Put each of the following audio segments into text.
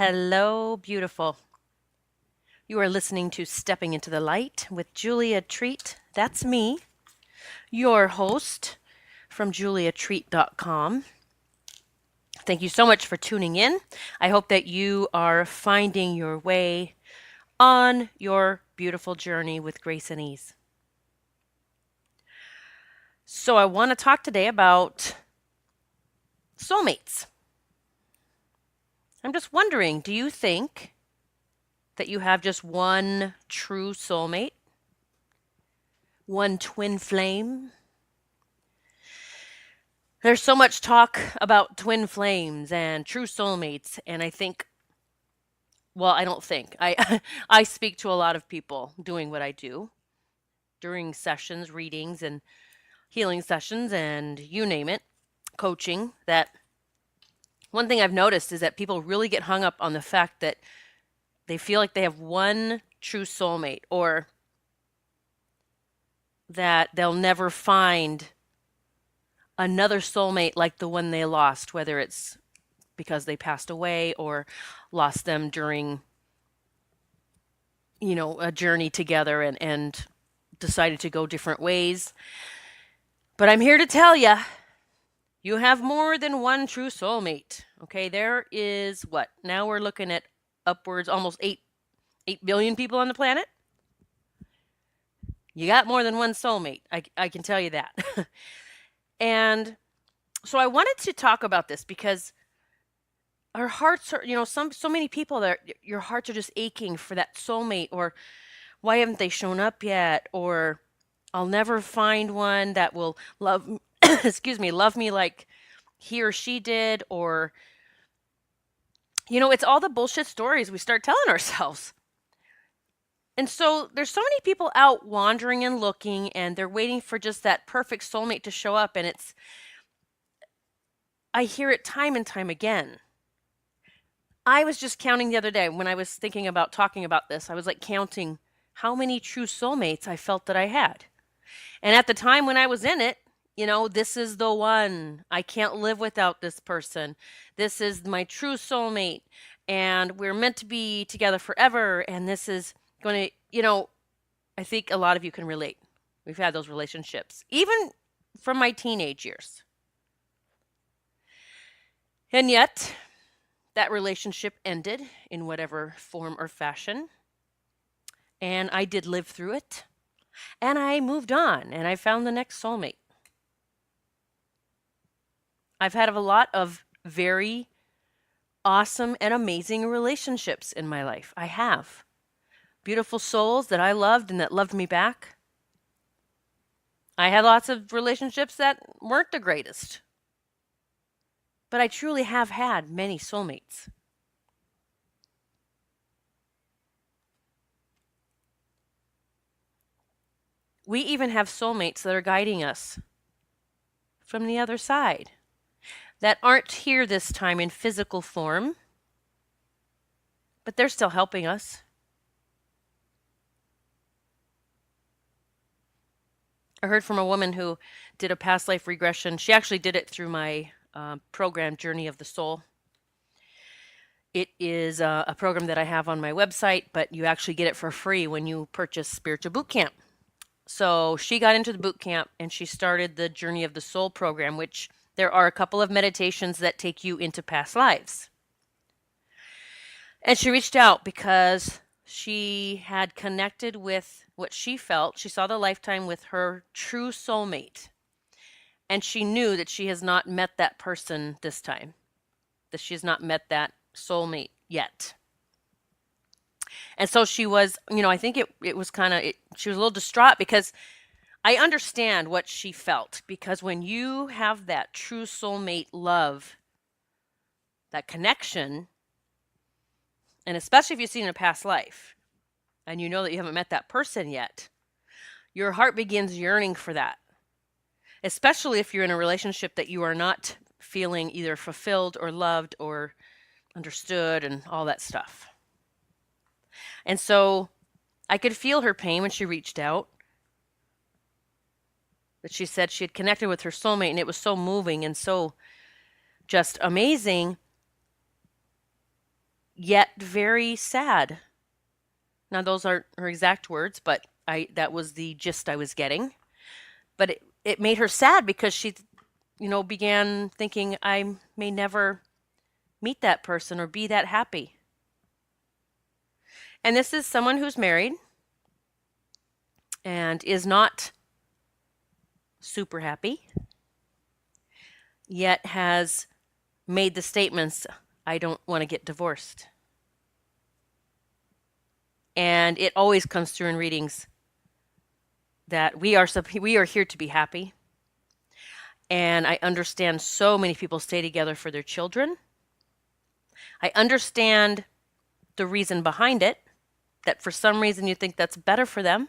Hello, beautiful. You are listening to Stepping into the Light with Julia Treat. That's me, your host from juliatreat.com. Thank you so much for tuning in. I hope that you are finding your way on your beautiful journey with grace and ease. So, I want to talk today about soulmates. I'm just wondering, do you think that you have just one true soulmate? One twin flame? There's so much talk about twin flames and true soulmates, and I don't think. I speak to a lot of people doing what I do during sessions, readings and healing sessions and you name it, coaching, that one thing I've noticed is that people really get hung up on the fact that they feel like they have one true soulmate, or that they'll never find another soulmate like the one they lost, whether it's because they passed away or lost them during, a journey together and decided to go different ways. But I'm here to tell you, you have more than one true soulmate. Okay, there is what? Now we're looking at upwards almost 8 billion people on the planet. You got more than one soulmate. I can tell you that. And so I wanted to talk about this because our hearts are, so many people that your hearts are just aching for that soulmate, or why haven't they shown up yet? Or I'll never find one that will love, excuse me, love me like he or she did. Or, it's all the bullshit stories we start telling ourselves. And so there's so many people out wandering and looking, and they're waiting for just that perfect soulmate to show up. And I hear it time and time again. I was just counting the other day when I was thinking about talking about this. I was like counting how many true soulmates I felt that I had. And at the time when I was in it, this is the one. I can't live without this person. This is my true soulmate. And we're meant to be together forever. And this is going to, I think a lot of you can relate. We've had those relationships, even from my teenage years. And yet, that relationship ended in whatever form or fashion. And I did live through it. And I moved on and I found the next soulmate. I've had a lot of very awesome and amazing relationships in my life. I have. Beautiful souls that I loved and that loved me back. I had lots of relationships that weren't the greatest. But I truly have had many soulmates. We even have soulmates that are guiding us from the other side, that aren't here this time in physical form, but they're still helping us. I heard from a woman who did a past life regression. She actually did it through my program, Journey of the Soul. It is a program that I have on my website, but you actually get it for free when you purchase Spiritual Boot Camp. So she got into the boot camp and she started the Journey of the Soul program, which there are a couple of meditations that take you into past lives. And she reached out because she had connected with what she felt. She saw the lifetime with her true soulmate. And she knew that she has not met that person this time, that she has not met that soulmate yet. And so she was, I think it was kind of, she was a little distraught because I understand what she felt. Because when you have that true soulmate love, that connection, and especially if you've seen a past life and you know that you haven't met that person yet, your heart begins yearning for that. Especially if you're in a relationship that you are not feeling either fulfilled or loved or understood and all that stuff. And so I could feel her pain when she reached out. That she said she had connected with her soulmate and it was so moving and so just amazing. yet very sad. Now, those aren't her exact words, but that was the gist I was getting. But it made her sad because she, began thinking, I may never meet that person or be that happy. And this is someone who's married and is not super happy, yet has made the statements, I don't want to get divorced. And it always comes through in readings that we are here to be happy. And I understand so many people stay together for their children. I understand the reason behind it, that for some reason you think that's better for them.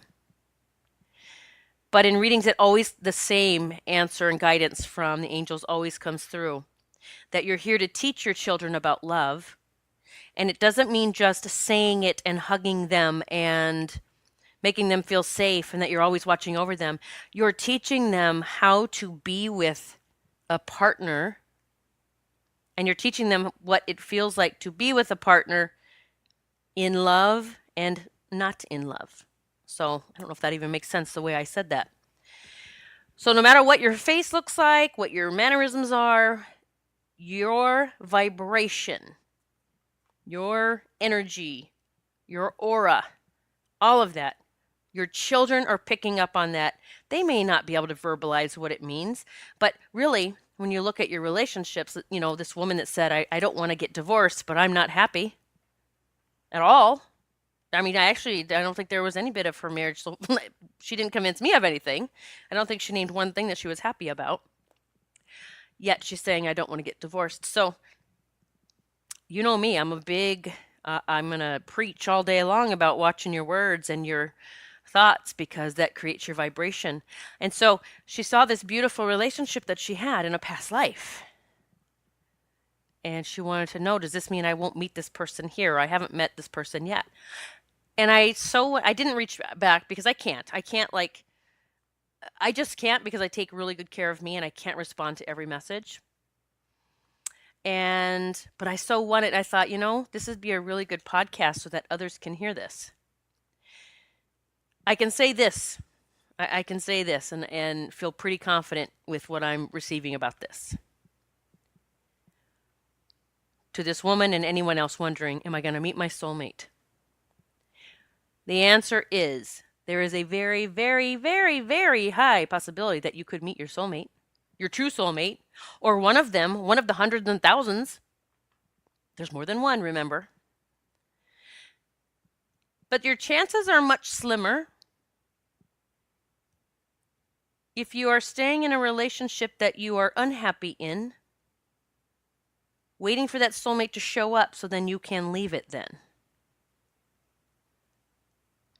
But in readings, it always, the same answer and guidance from the angels always comes through, that you're here to teach your children about love. And it doesn't mean just saying it and hugging them and making them feel safe and that you're always watching over them. You're teaching them how to be with a partner, and you're teaching them what it feels like to be with a partner in love and not in love. So I don't know if that even makes sense the way I said that. So no matter what your face looks like, what your mannerisms are, your vibration, your energy, your aura, all of that, your children are picking up on that. They may not be able to verbalize what it means, but really, when you look at your relationships, this woman that said, I don't want to get divorced, but I'm not happy at all. I mean, I don't think there was any bit of her marriage, so she didn't convince me of anything. I don't think she named one thing that she was happy about. Yet she's saying, I don't want to get divorced. So, you know me, I'm going to preach all day long about watching your words and your thoughts, because that creates your vibration. And so she saw this beautiful relationship that she had in a past life. And she wanted to know, does this mean I won't meet this person here? I haven't met this person yet. And I didn't reach back because I just can't, because I take really good care of me and I can't respond to every message. But I so wanted, I thought, this would be a really good podcast so that others can hear this. I can say this. I can say this and feel pretty confident with what I'm receiving about this. To this woman and anyone else wondering, am I going to meet my soulmate? The answer is, there is a very, very, very, very high possibility that you could meet your soulmate, your true soulmate, or one of them, one of the hundreds and thousands. There's more than one, remember. But your chances are much slimmer if you are staying in a relationship that you are unhappy in, waiting for that soulmate to show up so then you can leave it then.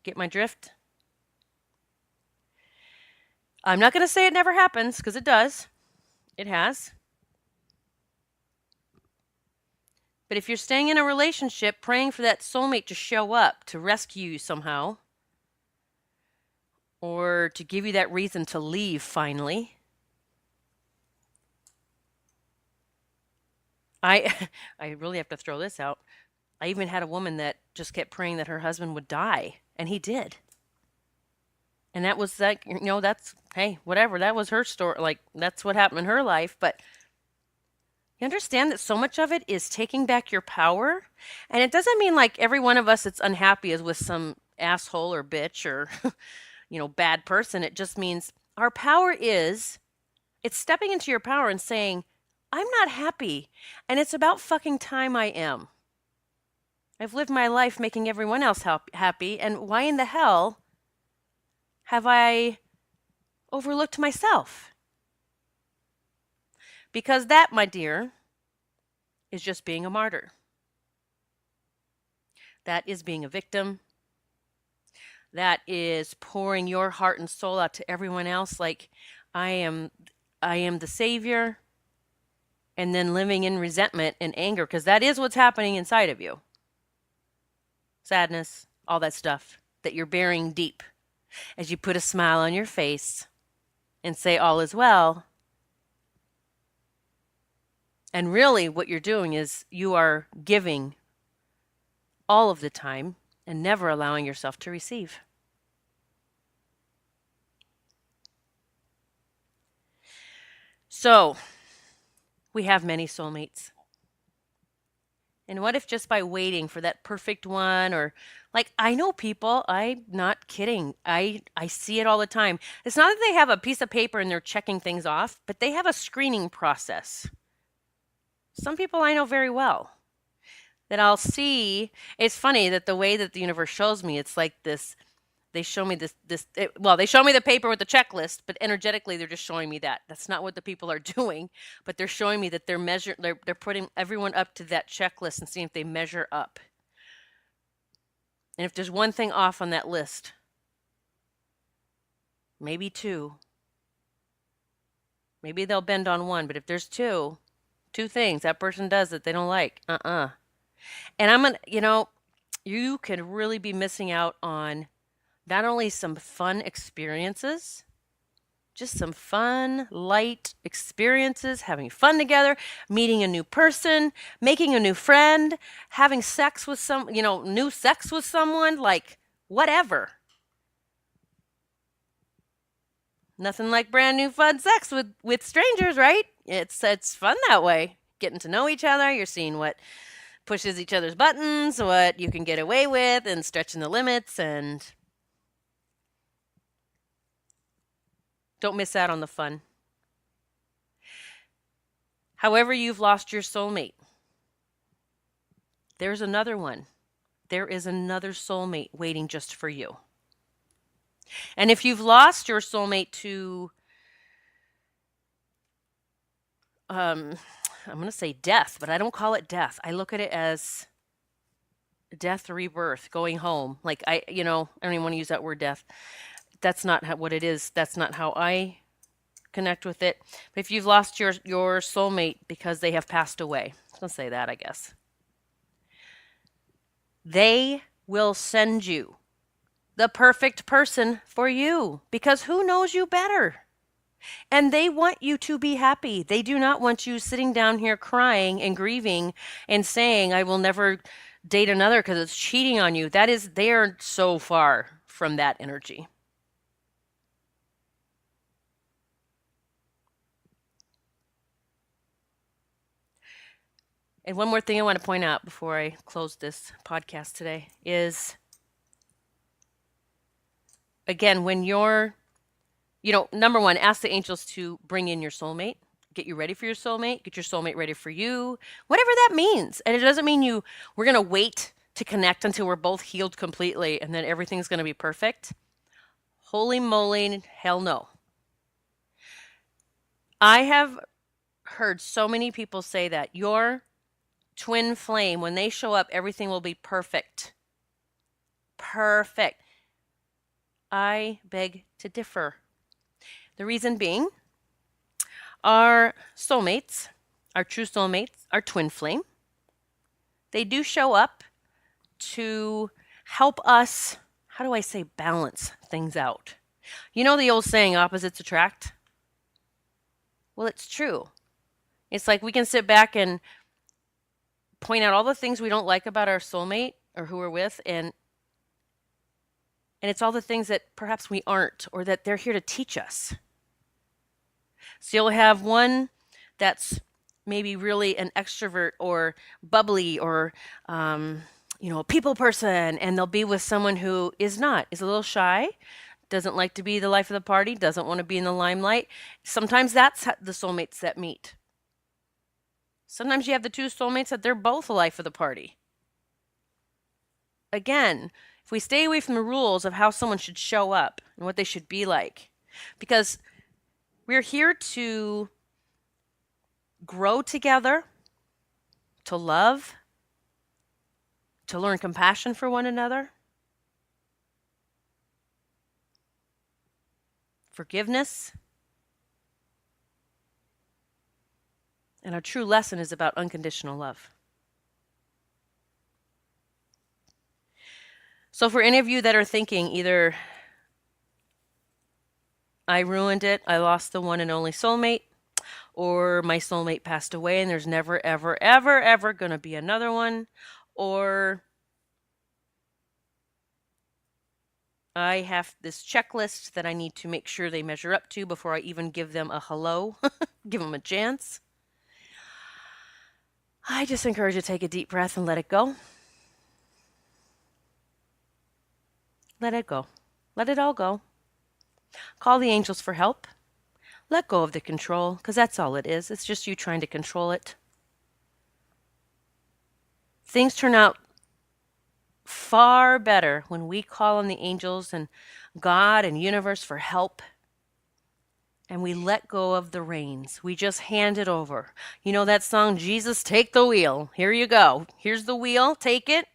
Get my drift? I'm not going to say it never happens, because it does. It has. But if you're staying in a relationship praying for that soulmate to show up, to rescue you somehow, or to give you that reason to leave finally, I really have to throw this out. I even had a woman that just kept praying that her husband would die, and he did. And that was like, that's, hey, whatever, that was her story. Like, that's what happened in her life. But you understand that so much of it is taking back your power. And it doesn't mean like every one of us that's unhappy is with some asshole or bitch or, bad person. It just means our power it's stepping into your power and saying, I'm not happy. And it's about fucking time I am. I've lived my life making everyone else happy. And why in the hell have I overlooked myself? Because that, my dear, is just being a martyr. That is being a victim. That is pouring your heart and soul out to everyone else like I am the savior, and then living in resentment and anger, because that is what's happening inside of you. Sadness, all that stuff that you're burying deep as you put a smile on your face and say all is well. And really what you're doing is you are giving all of the time and never allowing yourself to receive. So, we have many soulmates. And what if just by waiting for that perfect one, or like, I know people, I'm not kidding. I see it all the time. It's not that they have a piece of paper and they're checking things off, but they have a screening process. Some people I know very well that I'll see. It's funny that the way that the universe shows me, it's like this. They show me they show me the paper with the checklist, but energetically they're just showing me that. That's not what the people are doing, but they're showing me that they're putting everyone up to that checklist and seeing if they measure up. And if there's one thing off on that list, maybe two, maybe they'll bend on one, but if there's two things that person does that they don't like, and I'm gonna, you could really be missing out on not only some fun experiences, just some fun, light experiences, having fun together, meeting a new person, making a new friend, having sex with new sex with someone, like whatever. Nothing like brand new fun sex with strangers, right? It's fun that way. Getting to know each other, you're seeing what pushes each other's buttons, what you can get away with, and stretching the limits, and don't miss out on the fun. However, you've lost your soulmate, there's another one. There is another soulmate waiting just for you. And if you've lost your soulmate to, I'm going to say death, but I don't call it death. I look at it as death, rebirth, going home. Like I don't even want to use that word death. That's not what it is. That's not how I connect with it. But if you've lost your soulmate because they have passed away, I'm going to say that, I guess. They will send you the perfect person for you, because who knows you better? And they want you to be happy. They do not want you sitting down here crying and grieving and saying, I will never date another because it's cheating on you. They are so far from that energy. And one more thing I want to point out before I close this podcast today is, again, when you're, number one, ask the angels to bring in your soulmate, get you ready for your soulmate, get your soulmate ready for you, whatever that means. And it doesn't mean we're going to wait to connect until we're both healed completely and then everything's going to be perfect. Holy moly, hell no. I have heard so many people say that your twin flame, when they show up, everything will be perfect. Perfect. I beg to differ. The reason being, our soulmates, our true soulmates, our twin flame, they do show up to help us, how do I say, balance things out. You know the old saying, opposites attract? Well, it's true. It's like we can sit back and point out all the things we don't like about our soulmate or who we're with, and it's all the things that perhaps we aren't, or that they're here to teach us. So you'll have one that's maybe really an extrovert or bubbly or, a people person, and they'll be with someone who is a little shy, doesn't like to be the life of the party, doesn't want to be in the limelight. Sometimes that's the soulmates that meet. Sometimes you have the two soulmates that they're both the life of the party. Again, if we stay away from the rules of how someone should show up and what they should be like, because we're here to grow together, to love, to learn compassion for one another, forgiveness. And our true lesson is about unconditional love. So for any of you that are thinking either I ruined it, I lost the one and only soulmate, or my soulmate passed away and there's never, ever, ever, ever going to be another one, or I have this checklist that I need to make sure they measure up to before I even give them a hello, give them a chance. I just encourage you to take a deep breath and let it go. Let it go. Let it all go. Call the angels for help. Let go of the control, because that's all it is. It's just you trying to control it. Things turn out far better when we call on the angels and God and universe for help, and we let go of the reins. We just hand it over. You know that song, Jesus, take the wheel. Here you go. Here's the wheel. Take it.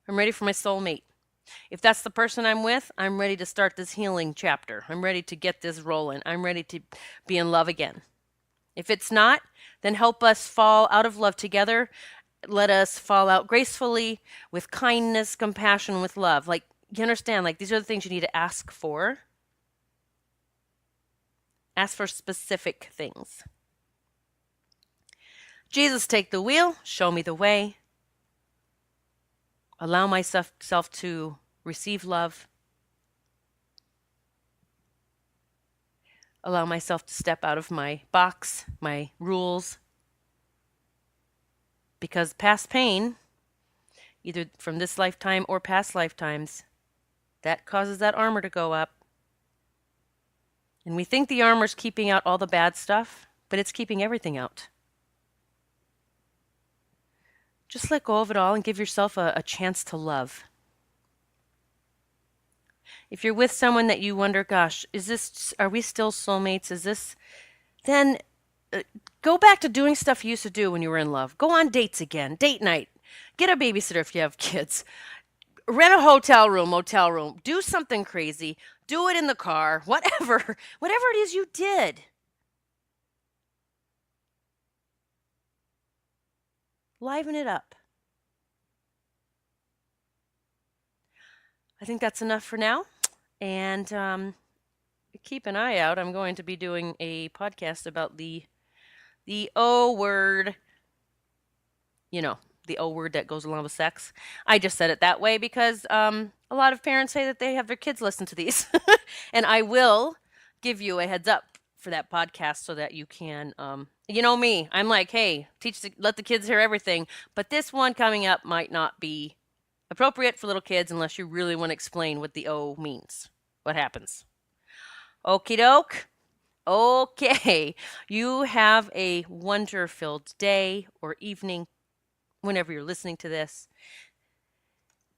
I'm ready for my soulmate. If that's the person I'm with, I'm ready to start this healing chapter. I'm ready to get this rolling. I'm ready to be in love again. If it's not, then help us fall out of love together. Let us fall out gracefully with kindness, compassion, with love. Like, you understand, like, these are the things you need to ask for. Ask for specific things. Jesus, take the wheel. Show me the way. Allow myself to receive love. Allow myself to step out of my box, my rules. Because past pain, either from this lifetime or past lifetimes, that causes that armor to go up. And we think the armor's keeping out all the bad stuff, but it's keeping everything out. Just let go of it all and give yourself a chance to love. If you're with someone that you wonder, gosh, are we still soulmates? Then go back to doing stuff you used to do when you were in love. Go on dates again, date night. Get a babysitter if you have kids. Rent a hotel room, motel room. Do something crazy. Do it in the car, whatever it is you did. Liven it up. I think that's enough for now. And keep an eye out. I'm going to be doing a podcast about the O word. You know, the O word that goes along with sex. I just said it that way because a lot of parents say that they have their kids listen to these. And I will give you a heads up for that podcast so that you can, you know me, I'm like, hey, let the kids hear everything. But this one coming up might not be appropriate for little kids unless you really want to explain what the O means. What happens? Okie doke. Okay. You have a wonder-filled day or evening whenever you're listening to this.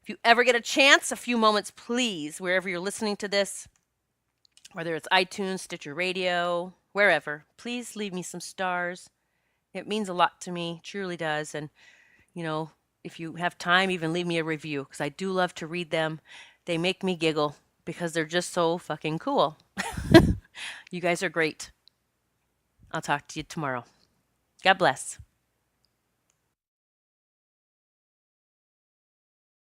If you ever get a chance, a few moments, please, wherever you're listening to this, whether it's iTunes, Stitcher Radio, wherever, please leave me some stars. It means a lot to me, truly does. And, you know, if you have time, even leave me a review because I do love to read them. They make me giggle because they're just so fucking cool. You guys are great. I'll talk to you tomorrow. God bless.